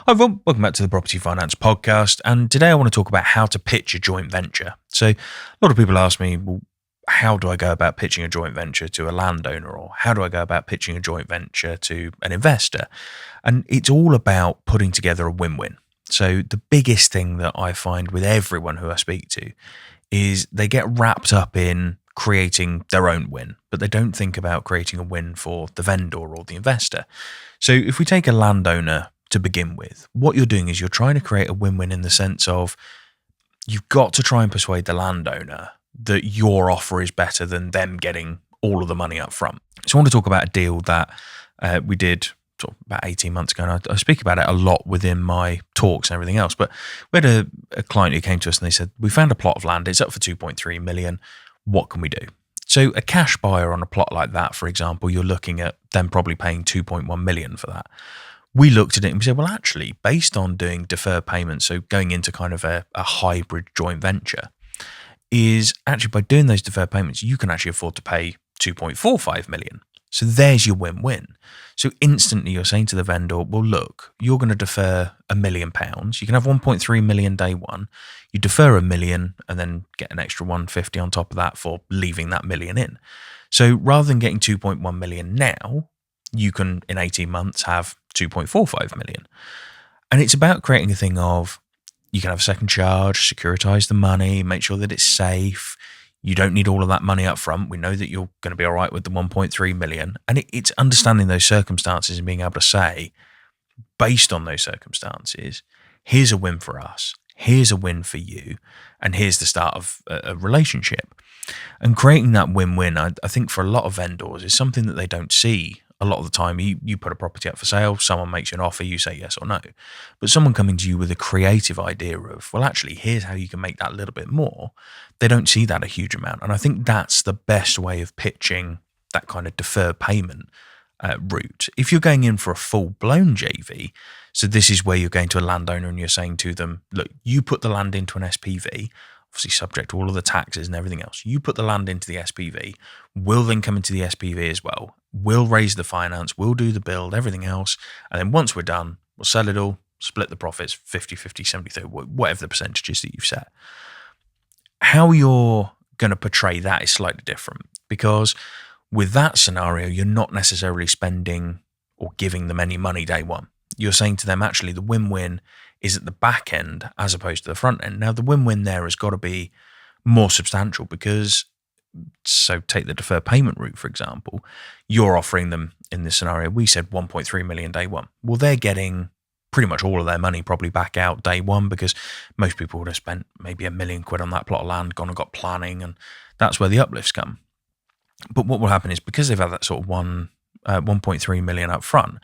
Hi everyone, welcome back to the Property Finance Podcast, and today I want to talk about how to pitch a joint venture. So a lot of people ask me, well, how do I go about pitching a joint venture to a landowner, or how do I go about pitching a joint venture to an investor? And it's all about putting together a win-win. So the biggest thing that I find with everyone who I speak to is they get wrapped up in creating their own win, but they don't think about creating a win for the vendor or the investor. So if we take a landowner to begin with, what you're doing is you're trying to create a win-win in the sense of you've got to try and persuade the landowner that your offer is better than them getting all of the money up front. So I want to talk about a deal that we did sort of about 18 months ago, and I speak about it a lot within my talks and everything else. But we had a client who came to us and they said, we found a plot of land, it's up for 2.3 million. What can we do? So a cash buyer on a plot like that, for example, you're looking at them probably paying 2.1 million for that. We looked at it and we said, well, actually, based on doing deferred payments, so going into kind of a hybrid joint venture, is actually by doing those deferred payments, you can actually afford to pay 2.45 million. So there's your win-win. So instantly you're saying to the vendor, well, look, you're going to defer £1 million. You can have 1.3 million day one. You defer £1 million and then get an extra 150 on top of that for leaving that million in. So rather than getting 2.1 million now, you can, in 18 months, have 2.45 million. And it's about creating a thing of, you can have a second charge, securitize the money, make sure that it's safe. You don't need all of that money up front. We know that you're going to be all right with the 1.3 million. And it's understanding those circumstances and being able to say, based on those circumstances, here's a win for us, here's a win for you, and here's the start of a relationship. And creating that win-win, I think for a lot of vendors, is something that they don't see. A lot of the time, you put a property up for sale, someone makes you an offer, you say yes or no. But someone coming to you with a creative idea of, well, actually, here's how you can make that a little bit more, they don't see that a huge amount. And I think that's the best way of pitching that kind of deferred payment route. If you're going in for a full-blown JV, so this is where you're going to a landowner and you're saying to them, look, you put the land into an SPV, obviously subject to all of the taxes and everything else. You put the land into the SPV, we'll then come into the SPV as well. We'll raise the finance, we'll do the build, everything else. And then once we're done, we'll sell it all, split the profits 50-50, 70-30, whatever the percentages that you've set. How you're going to portray that is slightly different, because with that scenario, you're not necessarily spending or giving them any money day one. You're saying to them, actually, the win-win is at the back end as opposed to the front end. Now, the win-win there has got to be more substantial because, so take the deferred payment route, for example, you're offering them, in this scenario, we said 1.3 million day one. Well, they're getting pretty much all of their money probably back out day one, because most people would have spent maybe £1 million on that plot of land, gone and got planning, and that's where the uplifts come. But what will happen is, because they've had that sort of 1.3 million up front,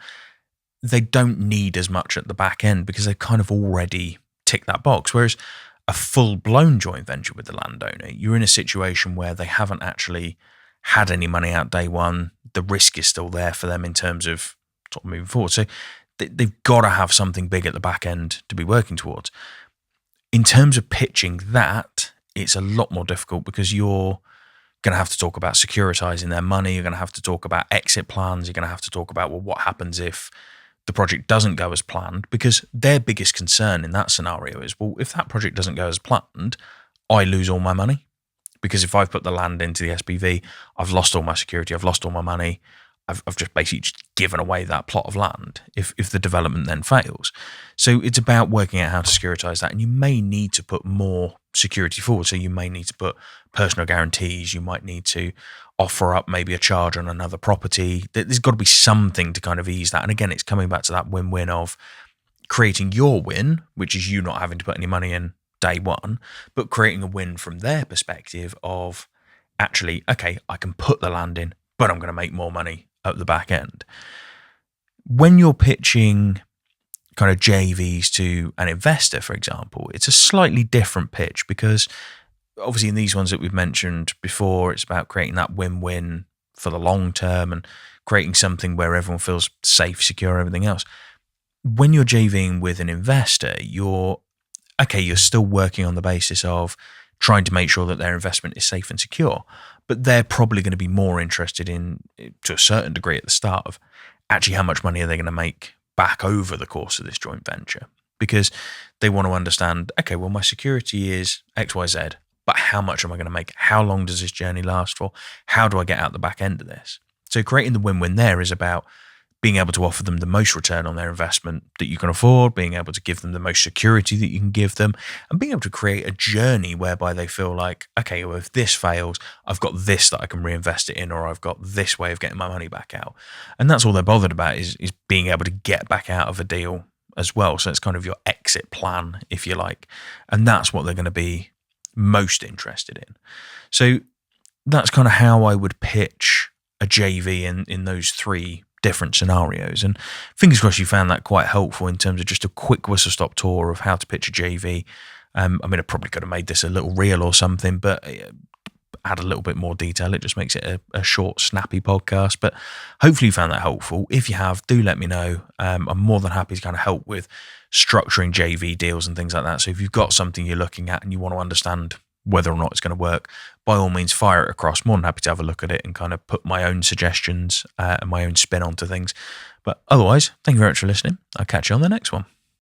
they don't need as much at the back end because they've kind of already ticked that box. Whereas a full-blown joint venture with the landowner, you're in a situation where they haven't actually had any money out day one. The risk is still there for them in terms of sort of moving forward. So they've got to have something big at the back end to be working towards. In terms of pitching that, it's a lot more difficult because you're going to have to talk about securitizing their money. You're going to have to talk about exit plans. You're going to have to talk about, well, what happens if the project doesn't go as planned? Because their biggest concern in that scenario is, well, if that project doesn't go as planned, I lose all my money. Because if I've put the land into the SPV, I've lost all my security, I've lost all my money. I've just basically just given away that plot of land if the development then fails. So it's about working out how to securitize that. And you may need to put more security forward. So you may need to put personal guarantees. You might need to offer up maybe a charge on another property. There's got to be something to kind of ease that. And again, it's coming back to that win-win of creating your win, which is you not having to put any money in day one, but creating a win from their perspective of, actually, okay, I can put the land in, but I'm going to make more money at the back end. When you're pitching kind of JVs to an investor, for example, it's a slightly different pitch, because obviously in these ones that we've mentioned before, it's about creating that win-win for the long term and creating something where everyone feels safe, secure, everything else. When you're JVing with an investor, you're still working on the basis of trying to make sure that their investment is safe and secure, but they're probably going to be more interested in, to a certain degree at the start, of actually how much money are they going to make back over the course of this joint venture, because they want to understand, okay, well, my security is XYZ, but how much am I going to make? How long does this journey last for? How do I get out the back end of this? So creating the win-win there is about being able to offer them the most return on their investment that you can afford, being able to give them the most security that you can give them, and being able to create a journey whereby they feel like, okay, well, if this fails, I've got this that I can reinvest it in, or I've got this way of getting my money back out. And that's all they're bothered about is being able to get back out of a deal as well. So it's kind of your exit plan, if you like. And that's what they're going to be most interested in. So that's kind of how I would pitch a JV in those three different scenarios. And fingers crossed you found that quite helpful in terms of just a quick whistle-stop tour of how to pitch a JV. I mean, I probably could have made this a little reel or something, but add a little bit more detail. It just makes it a short, snappy podcast. But hopefully you found that helpful. If you have, do let me know. I'm more than happy to kind of help with structuring JV deals and things like that. So if you've got something you're looking at and you want to understand whether or not it's going to work, by all means, fire it across. More than happy to have a look at it and kind of put my own suggestions and my own spin onto things. But otherwise, thank you very much for listening. I'll catch you on the next one.